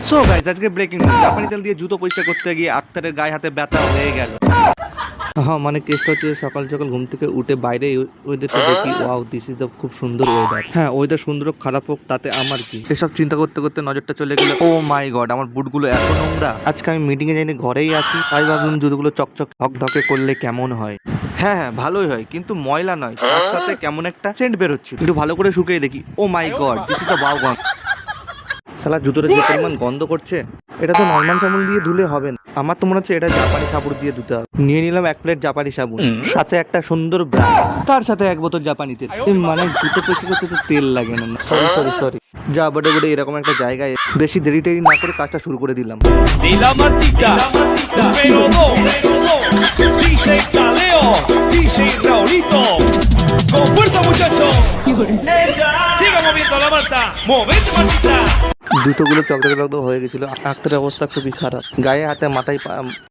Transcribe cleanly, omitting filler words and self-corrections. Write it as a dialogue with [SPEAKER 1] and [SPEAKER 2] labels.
[SPEAKER 1] So guys, আজকে breaking news. জাপানি তেল দিয়ে জুতো পরিষ্কার করতে গিয়ে আক্তারের গায়ে হাতে ব্যথা হয়ে গেল। হ্যাঁ, মানে কেসটা হচ্ছে সকাল সকাল ঘুম থেকে উঠে বাইরে ওয়েদারটা দেখি, ওয়াও দিস ইজ দ্য খুব সুন্দর ওয়েদার। হ্যাঁ, ওয়েদার সুন্দর হোক খারাপ হোক তাতে আমার কি। এসব চিন্তা করতে করতে নজরটা চলে গেল, ও মাই গড, আমার বুটগুলো এত নোংরা। আজকে আমি মিটিং এ যাইনি, ঘরেই আছি, তাই ভাবলাম জুতোগুলো চকচক ধকধকে করলে কেমন হয়। হ্যাঁ হ্যাঁ, ভালোই হয়, কিন্তু ময়লা নয়, তার সাথে কেমন একটা সেন্ট বেরোচ্ছিল। একটু ভালো করে শুকিয়ে দেখি, oh my god, this is the wow গন্ধ। শালা জুতোটা যে পরিমাণ গন্ধ করছে, এটা তো নর্মাল সাবুন দিয়ে ধুলে হবে না। আমার তো মনে হচ্ছে এটা জাপানি সাবুন দিয়ে ধুতে হবে। নিয়ে নিলাম 1 প্লেট জাপানি সাবুন, সাথে একটা সুন্দর ব্রাশ, তার সাথে 1 বোতল জাপানি তেল। মানে জুতো পরিষ্কার করতে তো তেল লাগে না। Sorry sorry sorry. যা বড়ে বড়ে এরকম একটা জায়গায় বেশি দেরি টেরি না করে কাজটা শুরু করে দিলাম।
[SPEAKER 2] Di la matita, número 2, DJ Caleo, DJ Raulito, con fuerza muchachos, siga moviendo la mata, movete matita.
[SPEAKER 1] জুতোগুলো চকচকে হয়ে গেছিল, আক্তারের অবস্থা খুবই খারাপ, গায়ে হাতে মাথায়